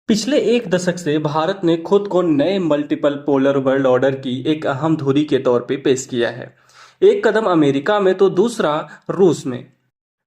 पिछले एक दशक से भारत ने खुद को नए मल्टीपल पोलर वर्ल्ड ऑर्डर की एक अहम धुरी के तौर पे पेश किया है। एक कदम अमेरिका में तो दूसरा रूस में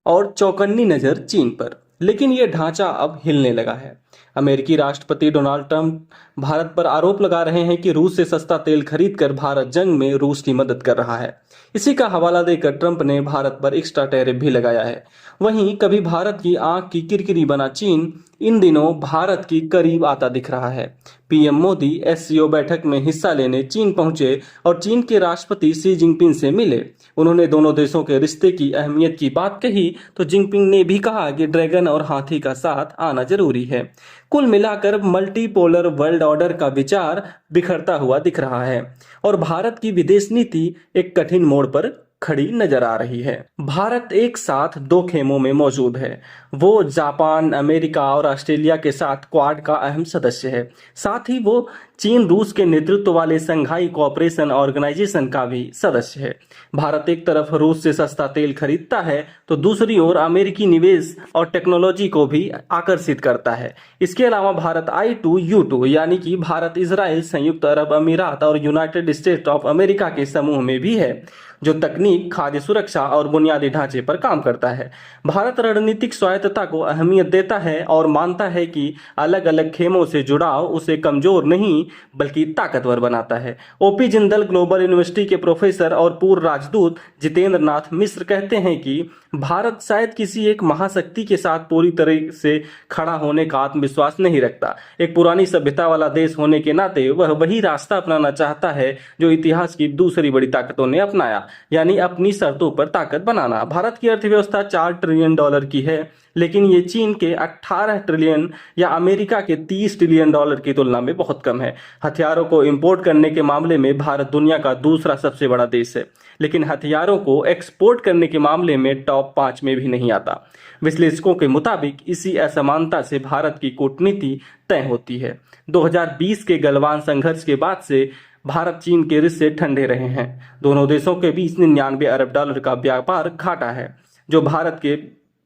और चौकन्नी नजर चीन पर। लेकिन यह ढांचा अब हिलने लगा है। अमेरिकी राष्ट्रपति डोनाल्ड ट्रंप भारत पर आरोप लगा रहे हैं कि रूस से सस्ता तेल खरीदकर भारत जंग में रूस की मदद कर रहा है। इसी का हवाला देकर ट्रंप ने भारत पर एक्स्ट्रा टैरिफ भी लगाया है। वहीं कभी भारत की आंख की किरकिरी बना चीन इन दिनों भारत की करीब आता दिख रहा है। पीएम मोदी एससीओ बैठक में हिस्सा लेने चीन पहुंचे और चीन के राष्ट्रपति शी जिनपिंग से मिले। उन्होंने दोनों देशों के रिश्ते की अहमियत की बात कही तो जिनपिंग ने भी कहा कि ड्रैगन और हाथी का साथ आना जरूरी है। कुल मिलाकर मल्टीपोलर वर्ल्ड ऑर्डर का विचार बिखरता हुआ दिख रहा है और भारत की विदेश नीति एक कठिन मोड़ पर खड़ी नजर आ रही है। भारत एक साथ दो खेमों में मौजूद है। वो जापान, अमेरिका और ऑस्ट्रेलिया के साथ क्वाड का अहम सदस्य है। साथ ही वो चीन रूस के नेतृत्व वाले संघाई कोऑपरेशन ऑर्गेनाइजेशन का भी सदस्य है। भारत एक तरफ रूस से सस्ता तेल खरीदता है तो दूसरी ओर अमेरिकी निवेश और टेक्नोलॉजी को भी आकर्षित करता है। इसके अलावा भारत I2U2 यानी कि भारत, इजराइल, संयुक्त अरब अमीरात और यूनाइटेड स्टेट ऑफ अमेरिका के समूह में भी है, जो तकनीक, खाद्य सुरक्षा और बुनियादी ढांचे पर काम करता है। भारत रणनीतिक स्वायत्तता को अहमियत देता है और मानता है कि अलग अलग खेमों से जुड़ाव उसे कमजोर नहीं बल्कि ताकतवर बनाता है। ओपी जिंदल ग्लोबल यूनिवर्सिटी के प्रोफेसर और पूर्व राजदूत जितेंद्र नाथ मिश्र कहते हैं कि भारत शायद किसी एक महाशक्ति के साथ पूरी तरह से खड़ा होने का आत्मविश्वास नहीं रखता। एक पुरानी सभ्यता वाला देश होने के नाते वह वही रास्ता अपनाना चाहता है जो इतिहास की दूसरी बड़ी ताकतों ने अपनाया, यानी अपनी शर्तों पर ताकत बनाना। भारत की अर्थव्यवस्था $4 ट्रिलियन की है, लेकिन ये चीन के 18 ट्रिलियन या अमेरिका के $30 ट्रिलियन की तुलना में बहुत कम है। हथियारों को इंपोर्ट करने के मामले में भारत दुनिया का दूसरा सबसे बड़ा देश है, लेकिन हथियारों को एक्सपोर्ट करने के मामले में टॉप 5 में भी नहीं आता। विश्लेषकों के मुताबिक इसी असमानता से भारत की कूटनीति तय होती है। 2020 के गलवान संघर्ष के बाद से भारत चीन के रिश्ते ठंडे रहे हैं। दोनों देशों के बीच $99 अरब का व्यापार घाटा है, जो भारत के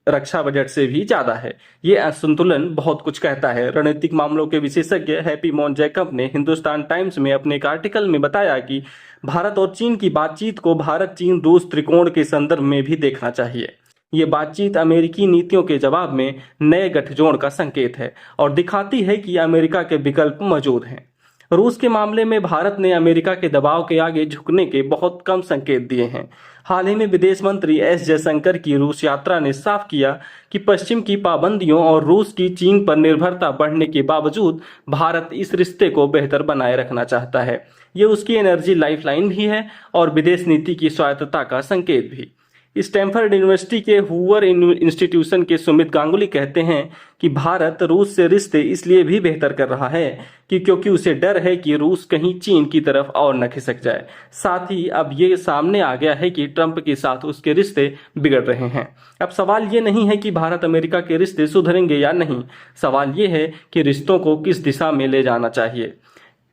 रक्षा बजट से भी ज्यादा है। ये असंतुलन बहुत कुछ कहता है। रणनीतिक मामलों के विशेषज्ञ हैप्पी मॉन जैकब ने हिंदुस्तान टाइम्स में अपने एक आर्टिकल में बताया कि भारत और चीन की बातचीत को भारत चीन रूस त्रिकोण के संदर्भ में भी देखना चाहिए। ये बातचीत अमेरिकी नीतियों के जवाब में नए गठजोड़ का संकेत है और दिखाती है कि अमेरिका के विकल्प मौजूद हैं। रूस के मामले में भारत ने अमेरिका के दबाव के आगे झुकने के बहुत कम संकेत दिए हैं। हाल ही में विदेश मंत्री एस जयशंकर की रूस यात्रा ने साफ किया कि पश्चिम की पाबंदियों और रूस की चीन पर निर्भरता बढ़ने के बावजूद भारत इस रिश्ते को बेहतर बनाए रखना चाहता है। ये उसकी एनर्जी लाइफलाइन भी है और विदेश नीति की स्वायत्तता का संकेत भी। स्टैनफोर्ड यूनिवर्सिटी के हूवर इंस्टीट्यूशन के सुमित गांगुली कहते हैं कि भारत रूस से रिश्ते इसलिए भी बेहतर कर रहा है कि क्योंकि उसे डर है कि रूस कहीं चीन की तरफ और न खिसक जाए। साथ ही अब ये सामने आ गया है कि ट्रंप के साथ उसके रिश्ते बिगड़ रहे हैं। अब सवाल ये नहीं है कि भारत अमेरिका के रिश्ते सुधरेंगे या नहीं, सवाल ये है कि रिश्तों को किस दिशा में ले जाना चाहिए।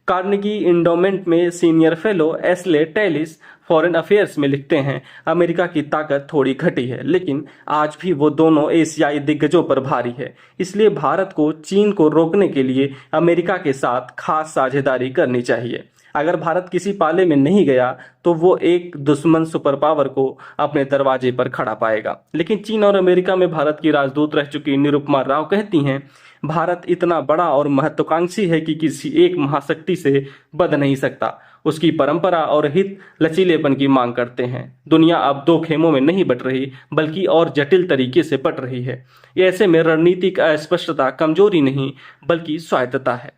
कार्नेगी इंडोमेंट में senior fellow Astley Tellis foreign affairs में लिखते हैं, अमेरिका की ताकत थोड़ी घटी है, लेकिन आज भी वो दोनों एशियाई दिग्गजों पर भारी है। इसलिए भारत को चीन को रोकने के लिए अमेरिका के साथ खास साझेदारी करनी चाहिए। अगर भारत किसी पाले में नहीं गया तो वो एक दुश्मन सुपर पावर को अपने दरवाजे पर खड़ा पाएगा। लेकिन चीन और अमेरिका में भारत की राजदूत रह चुकी निरुपमा राव कहती हैं, भारत इतना बड़ा और महत्वाकांक्षी है कि किसी एक महाशक्ति से बध नहीं सकता। उसकी परंपरा और हित लचीलेपन की मांग करते हैं। दुनिया अब दो खेमों में नहीं बट रही बल्कि और जटिल तरीके से बट रही है। ऐसे में रणनीतिक अस्पष्टता कमजोरी नहीं बल्कि स्वायत्तता है।